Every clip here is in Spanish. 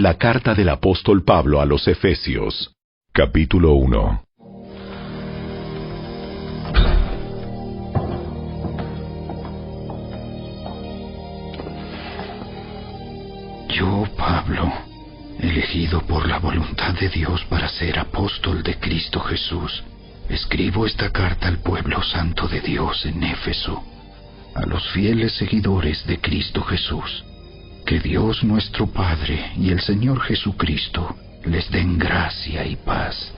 La carta del apóstol Pablo a los Efesios, capítulo 1. Yo, Pablo, elegido por la voluntad de Dios para ser apóstol de Cristo Jesús, escribo esta carta al pueblo santo de Dios en Éfeso, a los fieles seguidores de Cristo Jesús. Que Dios nuestro Padre y el Señor Jesucristo les den gracia y paz.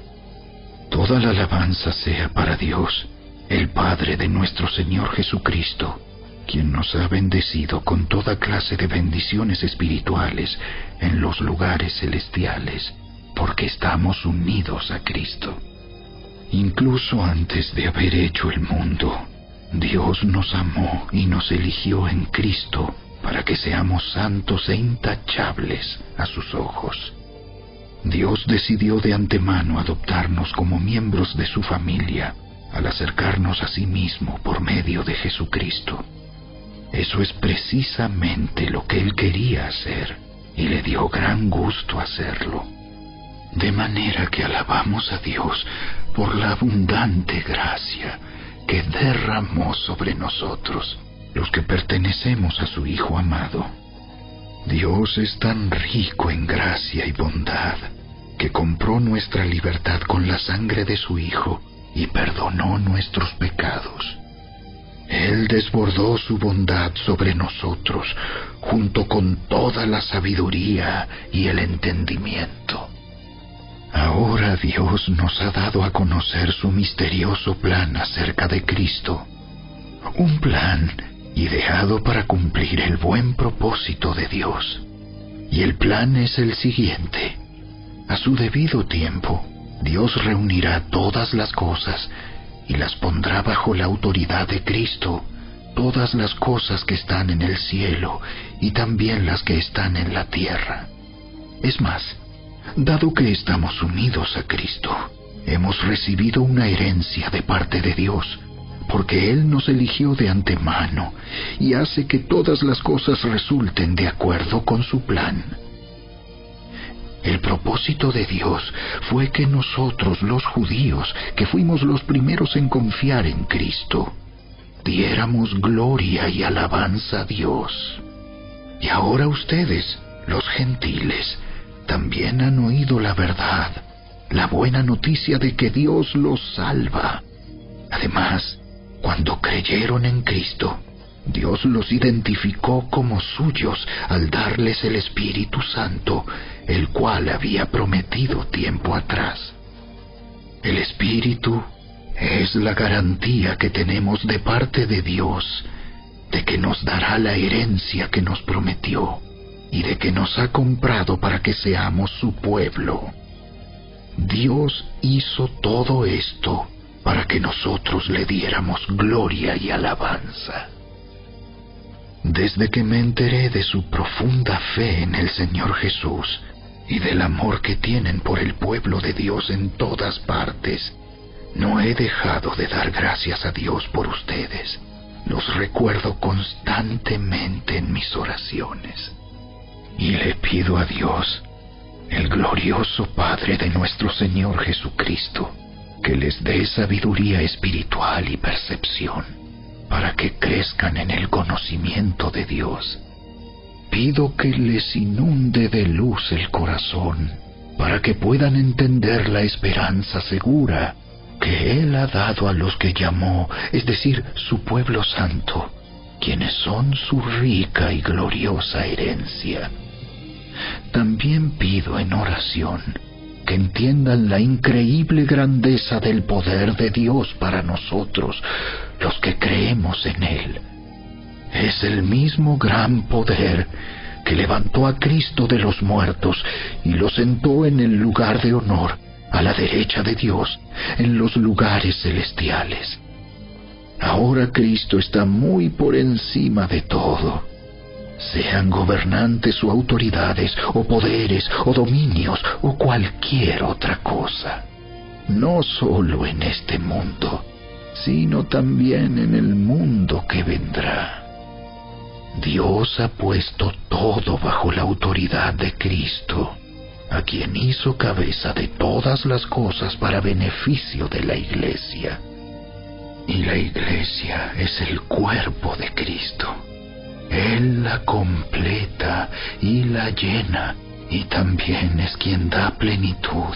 Toda la alabanza sea para Dios, el Padre de nuestro Señor Jesucristo, quien nos ha bendecido con toda clase de bendiciones espirituales en los lugares celestiales, porque estamos unidos a Cristo. Incluso antes de haber hecho el mundo, Dios nos amó y nos eligió en Cristo para que seamos santos e intachables a sus ojos. Dios decidió de antemano adoptarnos como miembros de su familia al acercarnos a sí mismo por medio de Jesucristo. Eso es precisamente lo que Él quería hacer y le dio gran gusto hacerlo. De manera que alabamos a Dios por la abundante gracia que derramó sobre nosotros, los que pertenecemos a su Hijo amado. Dios es tan rico en gracia y bondad que compró nuestra libertad con la sangre de su Hijo y perdonó nuestros pecados. Él desbordó su bondad sobre nosotros junto con toda la sabiduría y el entendimiento. Ahora Dios nos ha dado a conocer su misterioso plan acerca de Cristo, un plan ideado para cumplir el buen propósito de Dios. Y el plan es el siguiente: a su debido tiempo, Dios reunirá todas las cosas y las pondrá bajo la autoridad de Cristo, todas las cosas que están en el cielo y también las que están en la tierra. Es más, dado que estamos unidos a Cristo, hemos recibido una herencia de parte de Dios, porque Él nos eligió de antemano y hace que todas las cosas resulten de acuerdo con su plan. El propósito de Dios fue que nosotros, los judíos, que fuimos los primeros en confiar en Cristo, diéramos gloria y alabanza a Dios. Y ahora ustedes, los gentiles, también han oído la verdad, la buena noticia de que Dios los salva. Además, cuando creyeron en Cristo, Dios los identificó como suyos al darles el Espíritu Santo, el cual había prometido tiempo atrás. El Espíritu es la garantía que tenemos de parte de Dios de que nos dará la herencia que nos prometió y de que nos ha comprado para que seamos su pueblo. Dios hizo todo esto para que nosotros le diéramos gloria y alabanza. Desde que me enteré de su profunda fe en el Señor Jesús y del amor que tienen por el pueblo de Dios en todas partes, no he dejado de dar gracias a Dios por ustedes. Los recuerdo constantemente en mis oraciones. Y le pido a Dios, el glorioso Padre de nuestro Señor Jesucristo, que les dé sabiduría espiritual y percepción, para que crezcan en el conocimiento de Dios. Pido que les inunde de luz el corazón, para que puedan entender la esperanza segura que Él ha dado a los que llamó, es decir, su pueblo santo, quienes son su rica y gloriosa herencia. También pido en oración que entiendan la increíble grandeza del poder de Dios para nosotros, los que creemos en Él. Es el mismo gran poder que levantó a Cristo de los muertos y lo sentó en el lugar de honor, a la derecha de Dios, en los lugares celestiales. Ahora Cristo está muy por encima de todo. Sean gobernantes o autoridades, o poderes, o dominios, o cualquier otra cosa. No solo en este mundo, sino también en el mundo que vendrá. Dios ha puesto todo bajo la autoridad de Cristo. a quien hizo cabeza de todas las cosas para beneficio de la Iglesia. Y la Iglesia es el cuerpo de Cristo. Él la completa y la llena, y también es quien da plenitud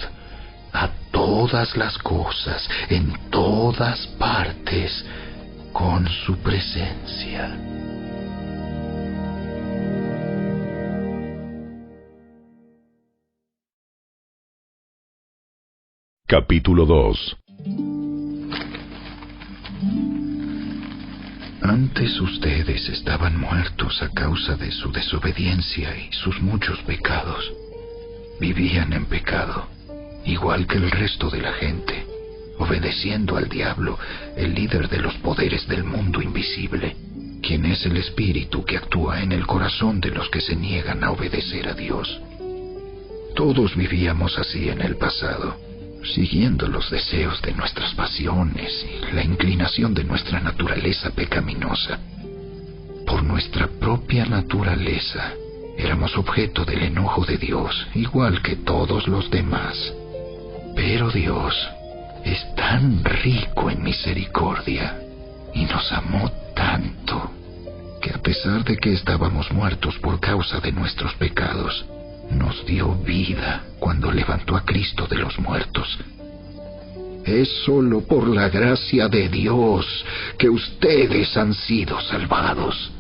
a todas las cosas, en todas partes, con su presencia. Capítulo 2. Antes ustedes estaban muertos a causa de su desobediencia y sus muchos pecados. Vivían en pecado, igual que el resto de la gente, obedeciendo al diablo, el líder de los poderes del mundo invisible, quien es el espíritu que actúa en el corazón de los que se niegan a obedecer a Dios. Todos vivíamos así en el pasado, siguiendo los deseos de nuestras pasiones y la inclinación de nuestra naturaleza pecaminosa. Por nuestra propia naturaleza, éramos objeto del enojo de Dios, igual que todos los demás. Pero Dios es tan rico en misericordia y nos amó tanto que a pesar de que estábamos muertos por causa de nuestros pecados, nos dio vida cuando levantó a Cristo de los muertos. Es solo por la gracia de Dios que ustedes han sido salvados,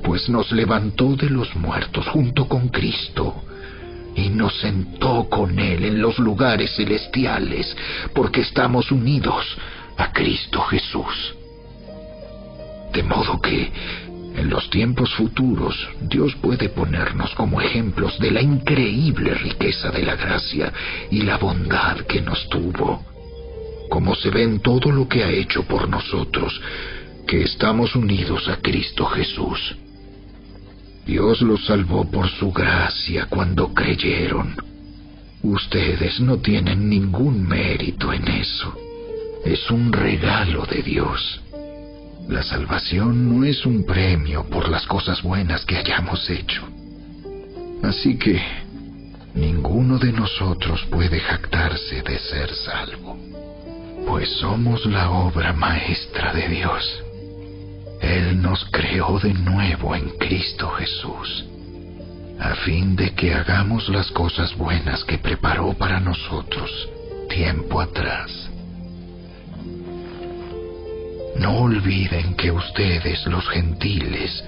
pues nos levantó de los muertos junto con Cristo y nos sentó con Él en los lugares celestiales, porque estamos unidos a Cristo Jesús. De modo que en los tiempos futuros, Dios puede ponernos como ejemplos de la increíble riqueza de la gracia y la bondad que nos tuvo, como se ve en todo lo que ha hecho por nosotros, que estamos unidos a Cristo Jesús. Dios los salvó por su gracia cuando creyeron. Ustedes no tienen ningún mérito en eso. Es un regalo de Dios. La salvación no es un premio por las cosas buenas que hayamos hecho. Así que ninguno de nosotros puede jactarse de ser salvo, pues somos la obra maestra de Dios. Él nos creó de nuevo en Cristo Jesús, a fin de que hagamos las cosas buenas que preparó para nosotros tiempo atrás. No olviden que ustedes, los gentiles,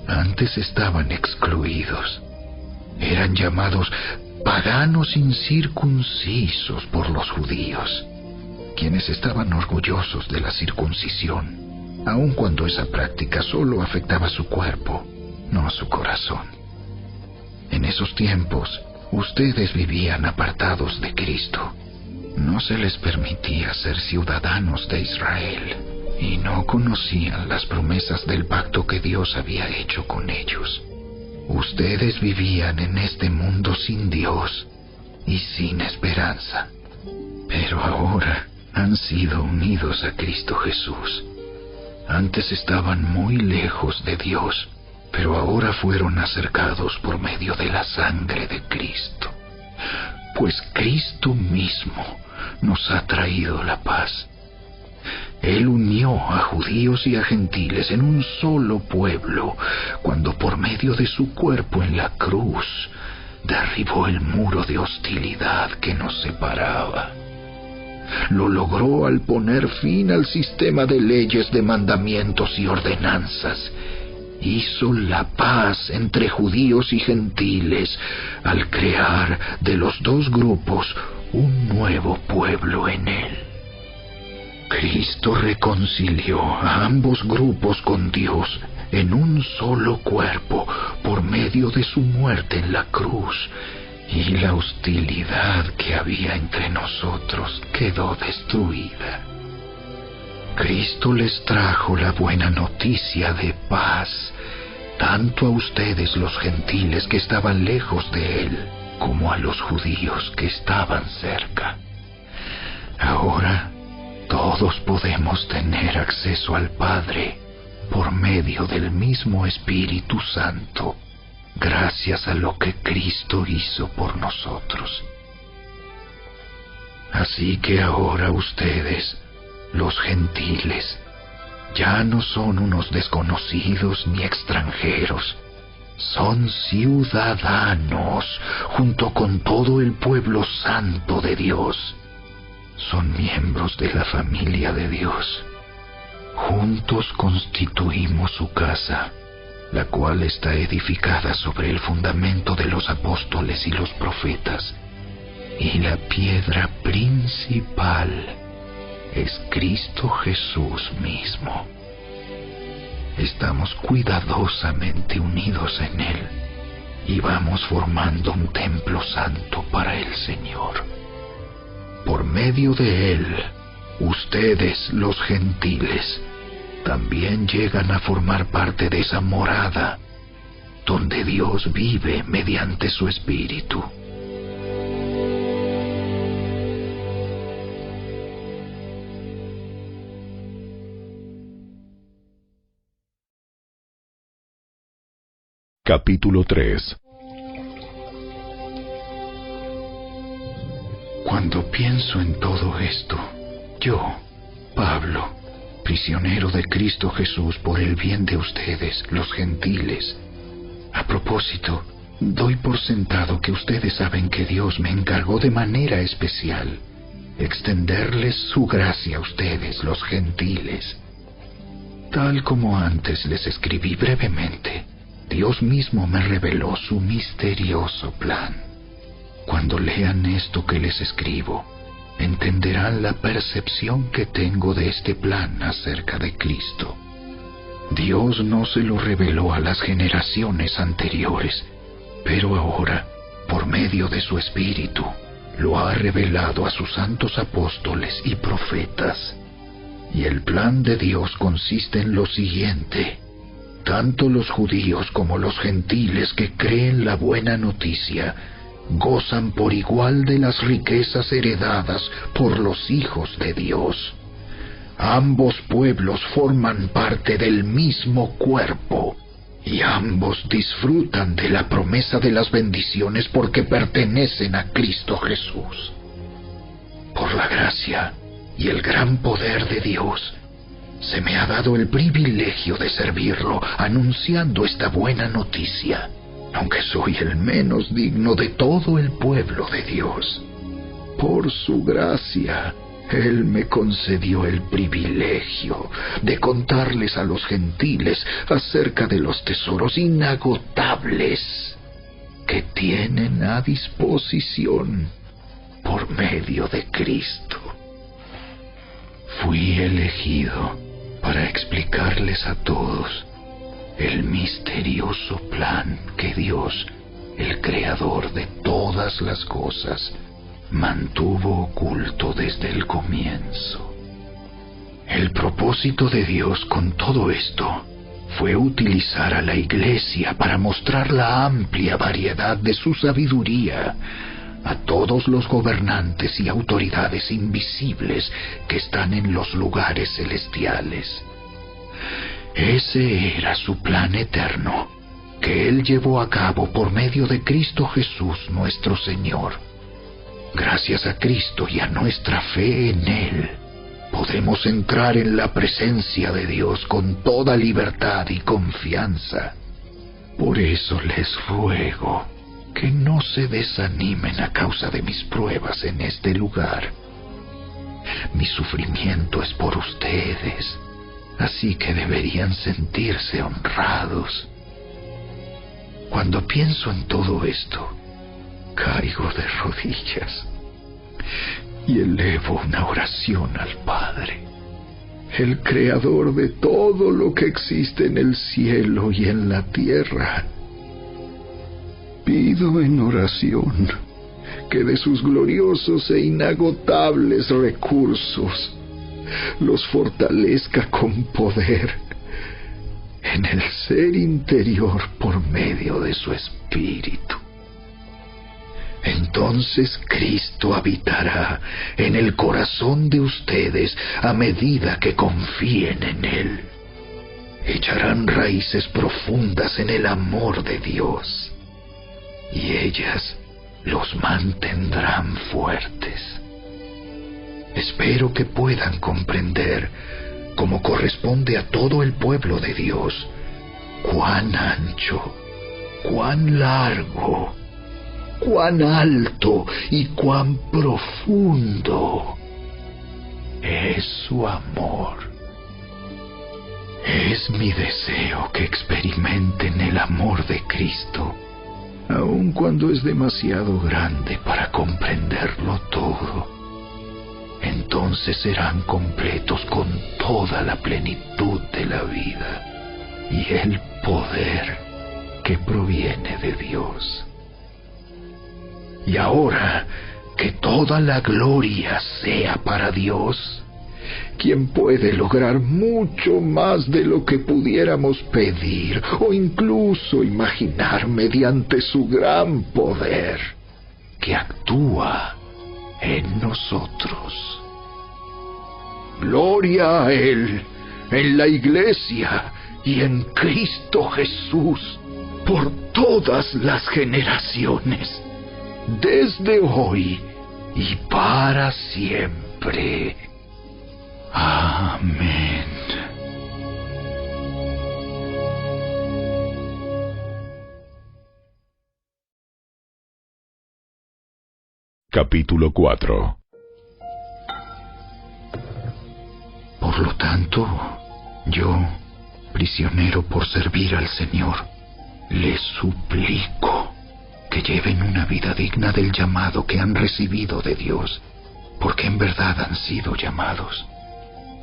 antes estaban excluidos. Eran llamados paganos incircuncisos por los judíos, quienes estaban orgullosos de la circuncisión, aun cuando esa práctica solo afectaba su cuerpo, no su corazón. En esos tiempos, ustedes vivían apartados de Cristo. No se les permitía ser ciudadanos de Israel, y no conocían las promesas del pacto que Dios había hecho con ellos. Ustedes vivían en este mundo sin Dios y sin esperanza, pero ahora han sido unidos a Cristo Jesús. Antes estaban muy lejos de Dios, pero ahora fueron acercados por medio de la sangre de Cristo, pues Cristo mismo nos ha traído la paz. Él unió a judíos y a gentiles en un solo pueblo, cuando por medio de su cuerpo en la cruz derribó el muro de hostilidad que nos separaba. Lo logró al poner fin al sistema de leyes, de mandamientos y ordenanzas. Hizo la paz entre judíos y gentiles al crear de los dos grupos un nuevo pueblo en él. Cristo reconcilió a ambos grupos con Dios en un solo cuerpo por medio de su muerte en la cruz, y la hostilidad que había entre nosotros quedó destruida. Cristo les trajo la buena noticia de paz, tanto a ustedes los gentiles que estaban lejos de Él, como a los judíos que estaban cerca. Ahora todos podemos tener acceso al Padre por medio del mismo Espíritu Santo, gracias a lo que Cristo hizo por nosotros. Así que ahora ustedes, los gentiles, ya no son unos desconocidos ni extranjeros, son ciudadanos junto con todo el pueblo santo de Dios. Son miembros de la familia de Dios. Juntos constituimos su casa, la cual está edificada sobre el fundamento de los apóstoles y los profetas, y la piedra principal es Cristo Jesús mismo. Estamos cuidadosamente unidos en Él y vamos formando un templo santo para el Señor. Por medio de Él, ustedes, los gentiles, también llegan a formar parte de esa morada donde Dios vive mediante su Espíritu. Capítulo 3. Cuando pienso en todo esto, yo, Pablo, prisionero de Cristo Jesús por el bien de ustedes, los gentiles. A propósito, doy por sentado que ustedes saben que Dios me encargó de manera especial extenderles su gracia a ustedes, los gentiles. Tal como antes les escribí brevemente, Dios mismo me reveló su misterioso plan. Cuando lean esto que les escribo, entenderán la percepción que tengo de este plan acerca de Cristo. Dios no se lo reveló a las generaciones anteriores, pero ahora, por medio de su Espíritu, lo ha revelado a sus santos apóstoles y profetas. Y el plan de Dios consiste en lo siguiente: tanto los judíos como los gentiles que creen la buena noticia gozan por igual de las riquezas heredadas por los hijos de Dios. Ambos pueblos forman parte del mismo cuerpo y ambos disfrutan de la promesa de las bendiciones porque pertenecen a Cristo Jesús. Por la gracia y el gran poder de Dios, se me ha dado el privilegio de servirlo anunciando esta buena noticia, aunque soy el menos digno de todo el pueblo de Dios. Por su gracia, Él me concedió el privilegio de contarles a los gentiles acerca de los tesoros inagotables que tienen a disposición por medio de Cristo. Fui elegido para explicarles a todos el misterioso plan que Dios, el creador de todas las cosas, mantuvo oculto desde el comienzo. El propósito de Dios con todo esto fue utilizar a la Iglesia para mostrar la amplia variedad de su sabiduría a todos los gobernantes y autoridades invisibles que están en los lugares celestiales. Ese era su plan eterno, que Él llevó a cabo por medio de Cristo Jesús nuestro Señor. Gracias a Cristo y a nuestra fe en Él, podemos entrar en la presencia de Dios con toda libertad y confianza. Por eso les ruego que no se desanimen a causa de mis pruebas en este lugar. Mi sufrimiento es por ustedes, así que deberían sentirse honrados. Cuando pienso en todo esto, caigo de rodillas y elevo una oración al Padre, el Creador de todo lo que existe en el cielo y en la tierra. Pido en oración que de sus gloriosos e inagotables recursos los fortalezca con poder en el ser interior por medio de su Espíritu. Entonces Cristo habitará en el corazón de ustedes a medida que confíen en Él. Echarán raíces profundas en el amor de Dios. y ellas los mantendrán fuertes. Espero que puedan comprender, como corresponde a todo el pueblo de Dios, cuán ancho, cuán largo, cuán alto y cuán profundo es su amor. Es mi deseo que experimenten el amor de Cristo, aun cuando es demasiado grande para comprenderlo todo. Entonces serán completos con toda la plenitud de la vida y el poder que proviene de Dios. Y ahora que toda la gloria sea para Dios, quien puede lograr mucho más de lo que pudiéramos pedir o incluso imaginar mediante su gran poder que actúa en nosotros. Gloria a Él en la Iglesia y en Cristo Jesús por todas las generaciones, desde hoy y para siempre. Amén. Capítulo 4. Por lo tanto, yo, prisionero por servir al Señor, les suplico que lleven una vida digna del llamado que han recibido de Dios, porque en verdad han sido llamados.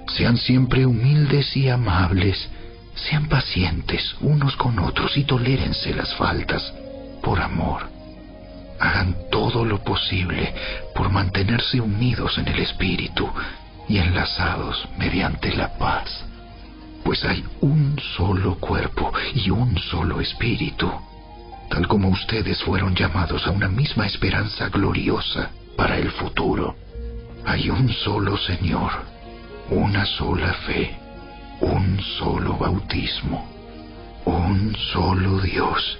Sean siempre humildes y amables, sean pacientes unos con otros y tolérense las faltas por amor. Hagan todo lo posible por mantenerse unidos en el Espíritu y enlazados mediante la paz, pues hay un solo cuerpo y un solo Espíritu, tal como ustedes fueron llamados a una misma esperanza gloriosa para el futuro. Hay un solo Señor, una sola fe, un solo bautismo, un solo Dios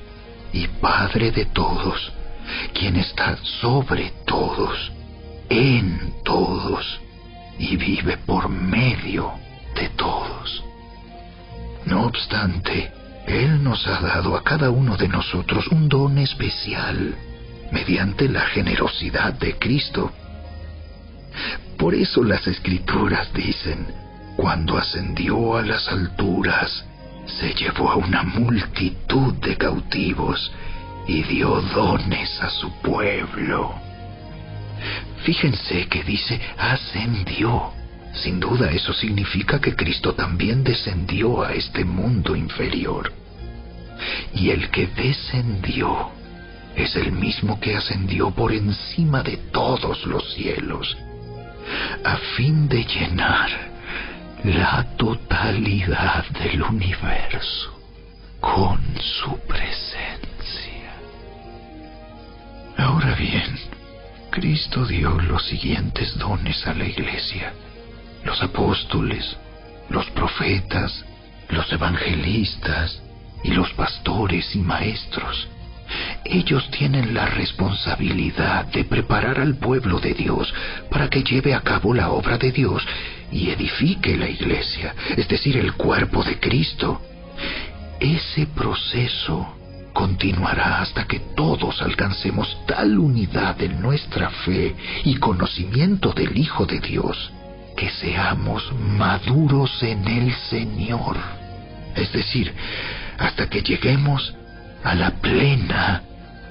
y Padre de todos, quien está sobre todos, en todos y vive por medio de todos. No obstante, Él nos ha dado a cada uno de nosotros un don especial mediante la generosidad de Cristo. Por eso las Escrituras dicen: cuando ascendió a las alturas, se llevó a una multitud de cautivos y dio dones a su pueblo. Fíjense que dice ascendió. Sin duda eso significa que Cristo también descendió a este mundo inferior. Y el que descendió es el mismo que ascendió por encima de todos los cielos, a fin de llenar la totalidad del universo con su presencia. Ahora bien, Cristo dio los siguientes dones a la Iglesia: los apóstoles, los profetas, los evangelistas y los pastores y maestros. Ellos tienen la responsabilidad de preparar al pueblo de Dios para que lleve a cabo la obra de Dios y edifique la Iglesia, es decir, el cuerpo de Cristo. Ese proceso continuará hasta que todos alcancemos tal unidad en nuestra fe y conocimiento del Hijo de Dios que seamos maduros en el Señor, es decir, hasta que lleguemos a la plena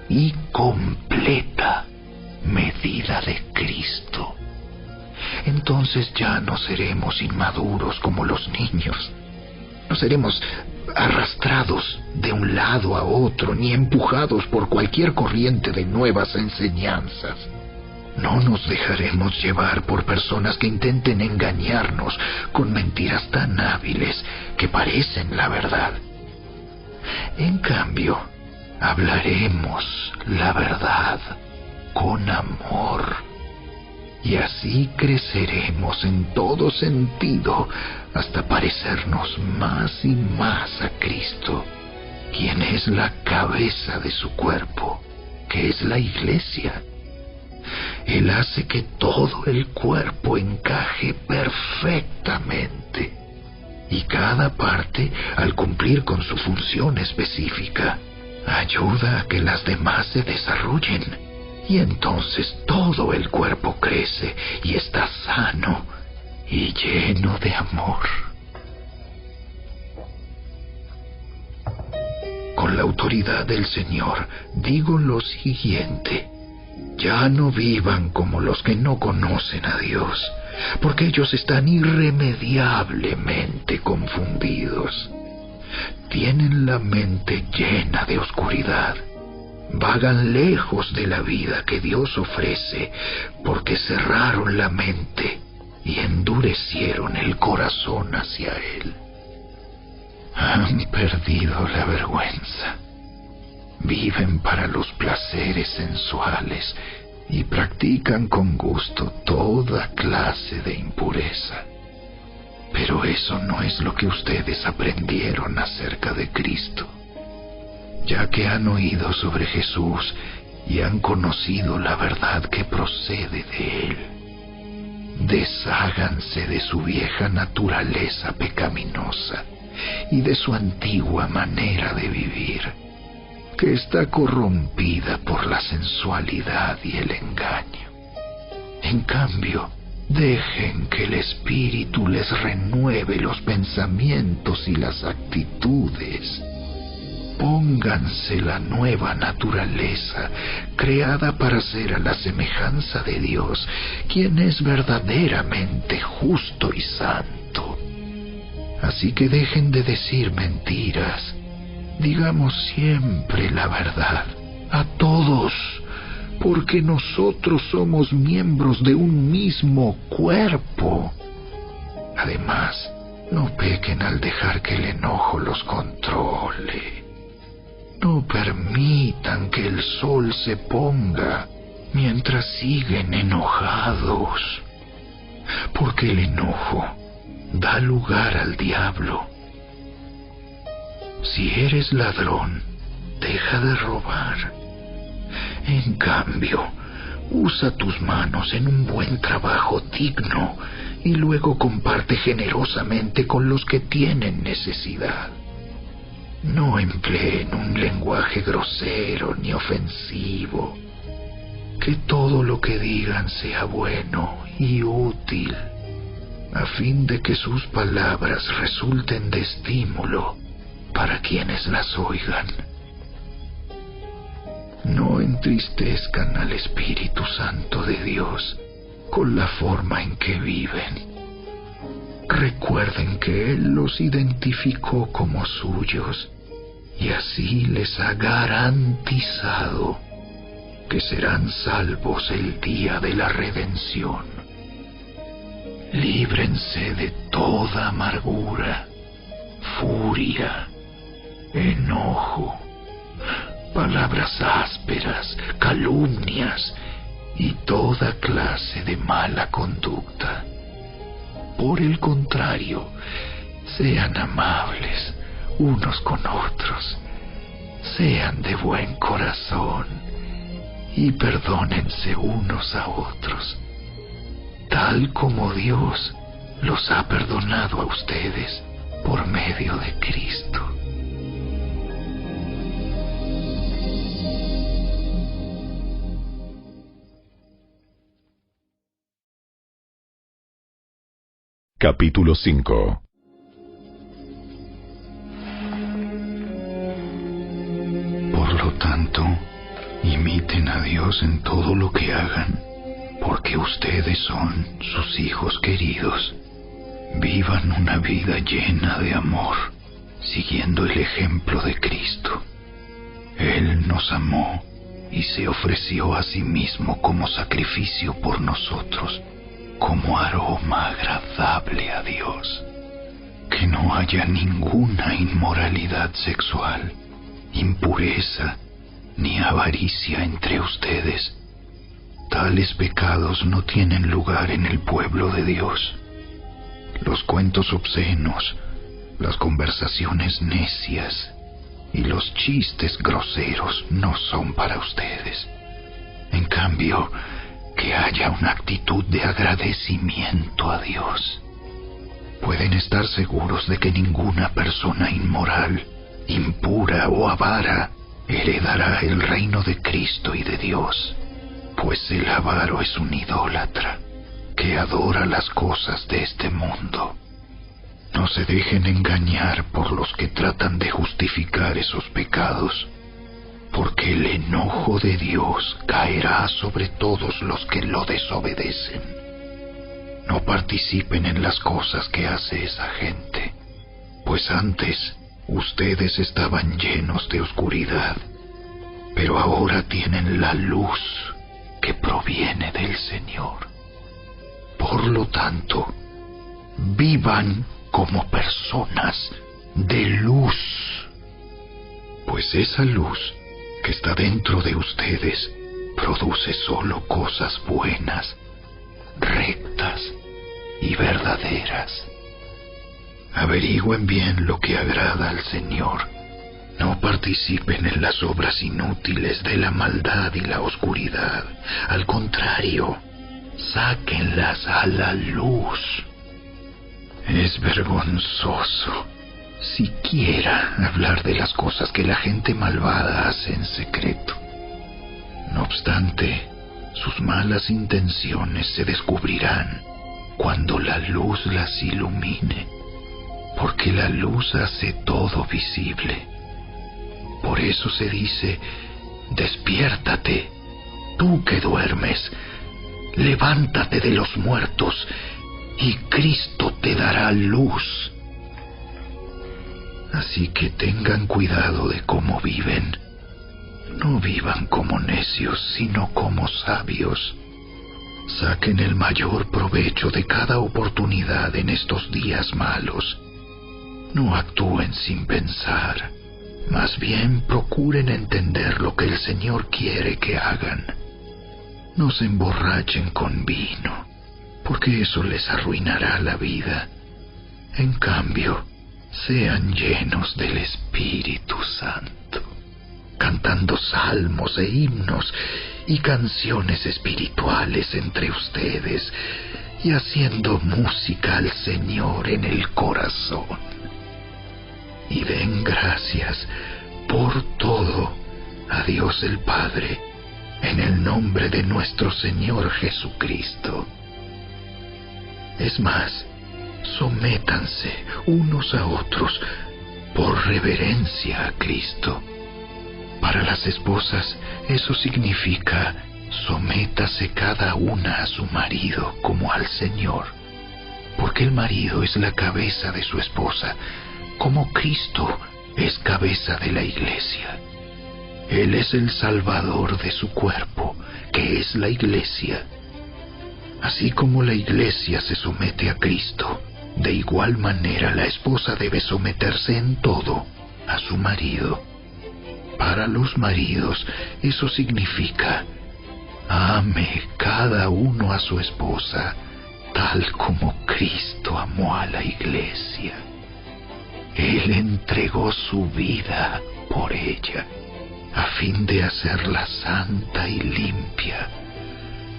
y completa medida de Cristo. Entonces ya no seremos inmaduros como los niños. No seremos arrastrados de un lado a otro ni empujados por cualquier corriente de nuevas enseñanzas. No nos dejaremos llevar por personas que intenten engañarnos con mentiras tan hábiles que parecen la verdad. En cambio, hablaremos la verdad con amor, y así creceremos en todo sentido hasta parecernos más y más a Cristo, quien es la cabeza de su cuerpo, que es la Iglesia. Él hace que todo el cuerpo encaje perfectamente, y cada parte, al cumplir con su función específica, ayuda a que las demás se desarrollen, y entonces todo el cuerpo crece y está sano y lleno de amor. Con la autoridad del Señor digo lo siguiente: ya no vivan como los que no conocen a Dios, porque ellos están irremediablemente confundidos. Tienen la mente llena de oscuridad. Vagan lejos de la vida que Dios ofrece porque cerraron la mente y endurecieron el corazón hacia Él. Han perdido la vergüenza. Viven para los placeres sensuales y practican con gusto toda clase de impureza. Pero eso no es lo que ustedes aprendieron acerca de Cristo. Ya que han oído sobre Jesús y han conocido la verdad que procede de Él, desháganse de su vieja naturaleza pecaminosa y de su antigua manera de vivir, que está corrompida por la sensualidad y el engaño. En cambio, dejen que el Espíritu les renueve los pensamientos y las actitudes. Pónganse la nueva naturaleza, creada para ser a la semejanza de Dios, quien es verdaderamente justo y santo. Así que dejen de decir mentiras. Digamos siempre la verdad a todos, porque nosotros somos miembros de un mismo cuerpo. Además, no pequen al dejar que el enojo los controle. No permitan que el sol se ponga mientras siguen enojados, porque el enojo da lugar al diablo. Si eres ladrón, deja de robar. En cambio, usa tus manos en un buen trabajo digno y luego comparte generosamente con los que tienen necesidad. No empleen un lenguaje grosero ni ofensivo. Que todo lo que digan sea bueno y útil, a fin de que sus palabras resulten de estímulo para quienes las oigan. No entristezcan al Espíritu Santo de Dios con la forma en que viven. Recuerden que Él los identificó como suyos y así les ha garantizado que serán salvos el día de la redención. Líbrense de toda amargura, furia, enojo, palabras ásperas, calumnias y toda clase de mala conducta. Por el contrario, sean amables unos con otros, sean de buen corazón y perdónense unos a otros, tal como Dios los ha perdonado a ustedes por medio de Cristo. Capítulo 5. Por lo tanto, imiten a Dios en todo lo que hagan, porque ustedes son sus hijos queridos. Vivan una vida llena de amor, siguiendo el ejemplo de Cristo. Él nos amó y se ofreció a sí mismo como sacrificio por nosotros, como aroma agradable a Dios. Que no haya ninguna inmoralidad sexual, impureza, ni avaricia entre ustedes. Tales pecados no tienen lugar en el pueblo de Dios. Los cuentos obscenos, las conversaciones necias y los chistes groseros no son para ustedes. En cambio, que haya una actitud de agradecimiento a Dios. Pueden estar seguros de que ninguna persona inmoral, impura o avara heredará el reino de Cristo y de Dios, pues el avaro es un idólatra que adora las cosas de este mundo. No se dejen engañar por los que tratan de justificar esos pecados, porque el enojo de Dios caerá sobre todos los que lo desobedecen. No participen en las cosas que hace esa gente, pues antes ustedes estaban llenos de oscuridad, pero ahora tienen la luz que proviene del Señor. Por lo tanto, vivan como personas de luz, pues esa luz que está dentro de ustedes produce solo cosas buenas, rectas y verdaderas. Averigüen bien lo que agrada al Señor. No participen en las obras inútiles de la maldad y la oscuridad. Al contrario, sáquenlas a la luz. Es vergonzoso siquiera hablar de las cosas que la gente malvada hace en secreto. No obstante, sus malas intenciones se descubrirán cuando la luz las ilumine, porque la luz hace todo visible. Por eso se dice: despiértate, tú que duermes, levántate de los muertos, y Cristo te dará luz. Así que tengan cuidado de cómo viven. No vivan como necios, sino como sabios. Saquen el mayor provecho de cada oportunidad en estos días malos. No actúen sin pensar. Más bien procuren entender lo que el Señor quiere que hagan. No se emborrachen con vino, porque eso les arruinará la vida. En cambio, sean llenos del Espíritu Santo, cantando salmos e himnos y canciones espirituales entre ustedes, y haciendo música al Señor en el corazón. Y den gracias por todo a Dios el Padre, en el nombre de nuestro Señor Jesucristo. Es más, sométanse unos a otros por reverencia a Cristo. Para las esposas, eso significa: sométase cada una a su marido como al Señor, porque el marido es la cabeza de su esposa, como Cristo es cabeza de la Iglesia. Él es el Salvador de su cuerpo, que es la Iglesia. Así como la Iglesia se somete a Cristo, de igual manera la esposa debe someterse en todo a su marido. Para los maridos, eso significa: ame cada uno a su esposa, tal como Cristo amó a la Iglesia. Él entregó su vida por ella, a fin de hacerla santa y limpia,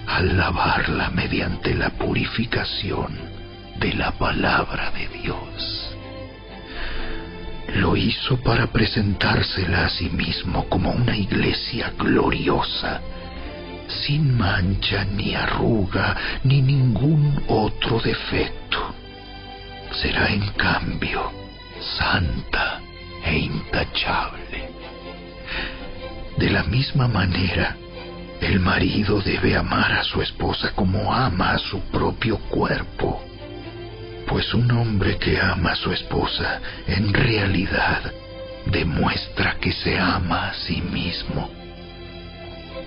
al lavarla mediante la purificación de la palabra de Dios. Lo hizo para presentársela a sí mismo como una iglesia gloriosa, sin mancha, ni arruga, ni ningún otro defecto. Será en cambio santa e intachable. De la misma manera, el marido debe amar a su esposa como ama a su propio cuerpo, pues un hombre que ama a su esposa en realidad demuestra que se ama a sí mismo.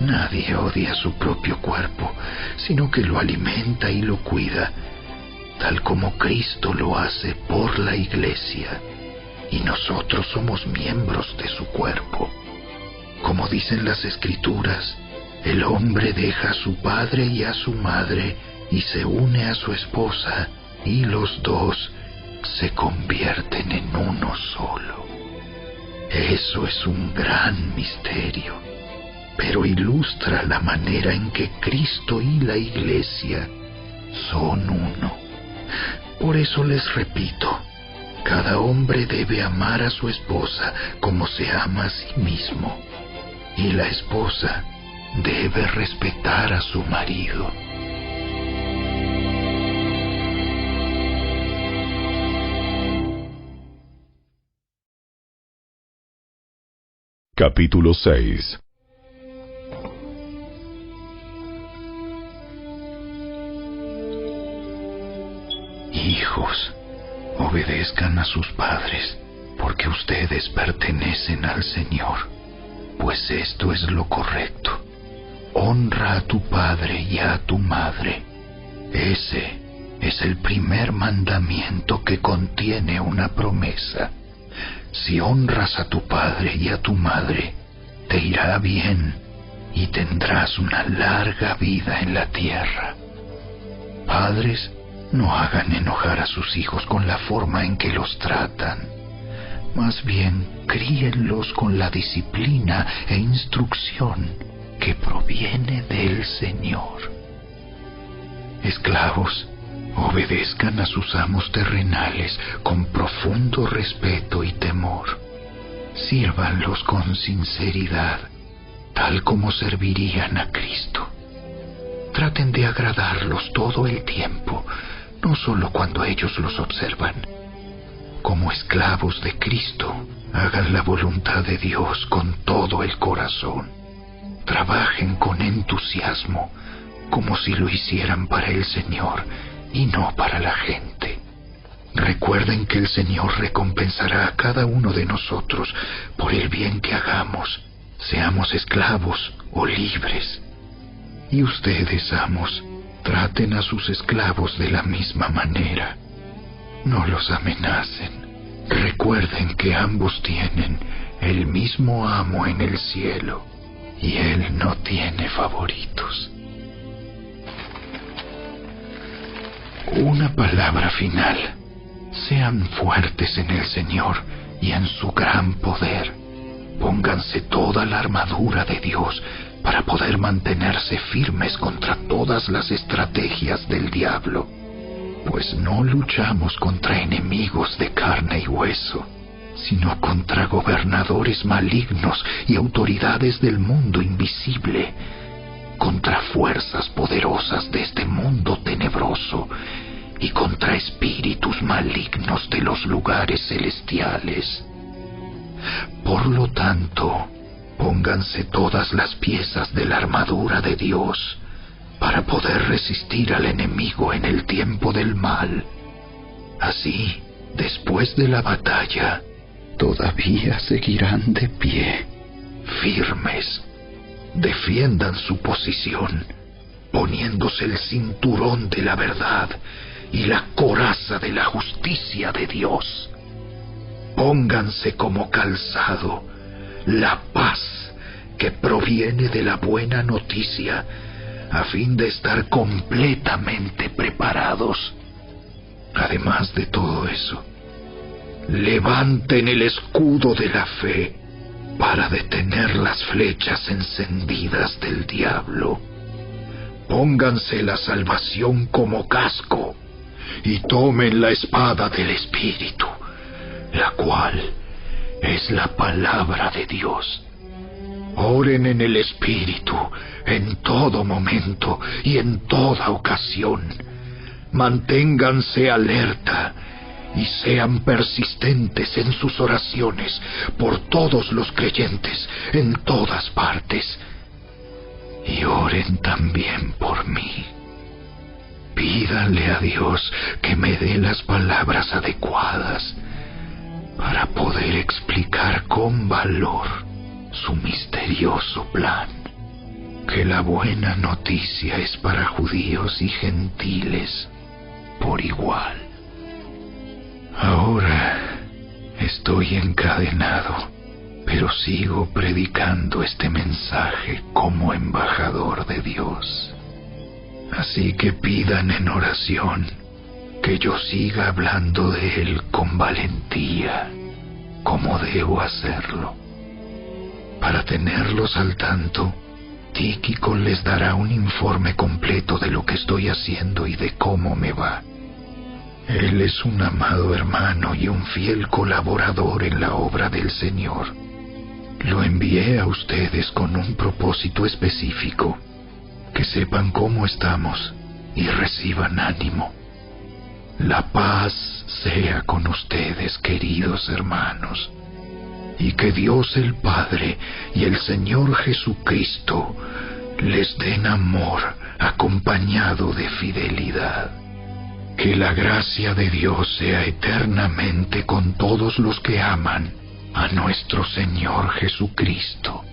Nadie odia su propio cuerpo, sino que lo alimenta y lo cuida, tal como Cristo lo hace por la Iglesia, y nosotros somos miembros de su cuerpo. Como dicen las Escrituras, el hombre deja a su padre y a su madre y se une a su esposa, y los dos se convierten en uno solo. Eso es un gran misterio, pero ilustra la manera en que Cristo y la Iglesia son uno. Por eso les repito, cada hombre debe amar a su esposa como se ama a sí mismo, y la esposa debe respetar a su marido. Capítulo 6. Hijos, obedezcan a sus padres, porque ustedes pertenecen al Señor, pues esto es lo correcto. Honra a tu padre y a tu madre. Ese es el primer mandamiento que contiene una promesa. Si honras a tu padre y a tu madre, te irá bien y tendrás una larga vida en la tierra. Padres, no hagan enojar a sus hijos con la forma en que los tratan. Más bien, críenlos con la disciplina e instrucción que proviene del Señor. Esclavos, obedezcan a sus amos terrenales con profundo respeto y temor. Sírvanlos con sinceridad, tal como servirían a Cristo. Traten de agradarlos todo el tiempo, no solo cuando ellos los observan. Como esclavos de Cristo, hagan la voluntad de Dios con todo el corazón. Trabajen con entusiasmo, como si lo hicieran para el Señor y no para la gente. Recuerden que el Señor recompensará a cada uno de nosotros por el bien que hagamos, seamos esclavos o libres. Y ustedes, amos, traten a sus esclavos de la misma manera. No los amenacen. Recuerden que ambos tienen el mismo amo en el cielo, y Él no tiene favoritos. Una palabra final. Sean fuertes en el Señor y en su gran poder. Pónganse toda la armadura de Dios para poder mantenerse firmes contra todas las estrategias del diablo. Pues no luchamos contra enemigos de carne y hueso, sino contra gobernadores malignos y autoridades del mundo invisible, contra fuerzas poderosas de este mundo tenebroso y contra espíritus malignos de los lugares celestiales. Por lo tanto, pónganse todas las piezas de la armadura de Dios para poder resistir al enemigo en el tiempo del mal. Así, después de la batalla, todavía seguirán de pie, firmes. Defiendan su posición, poniéndose el cinturón de la verdad y la coraza de la justicia de Dios. Pónganse como calzado la paz que proviene de la buena noticia, a fin de estar completamente preparados. Además de todo eso, levanten el escudo de la fe para detener las flechas encendidas del diablo. Pónganse la salvación como casco y tomen la espada del Espíritu, la cual es la palabra de Dios. Oren en el Espíritu en todo momento y en toda ocasión. Manténganse alerta y sean persistentes en sus oraciones por todos los creyentes en todas partes. Y oren también por mí. Pídanle a Dios que me dé las palabras adecuadas para poder explicar con valor su misterioso plan. Que la buena noticia es para judíos y gentiles por igual. Ahora estoy encadenado, pero sigo predicando este mensaje como embajador de Dios. Así que pidan en oración que yo siga hablando de Él con valentía, cómo debo hacerlo. Para tenerlos al tanto, Tíquico les dará un informe completo de lo que estoy haciendo y de cómo me va. Él es un amado hermano y un fiel colaborador en la obra del Señor. Lo envié a ustedes con un propósito específico, que sepan cómo estamos y reciban ánimo. La paz sea con ustedes, queridos hermanos, y que Dios el Padre y el Señor Jesucristo les den amor acompañado de fidelidad. Que la gracia de Dios sea eternamente con todos los que aman a nuestro Señor Jesucristo.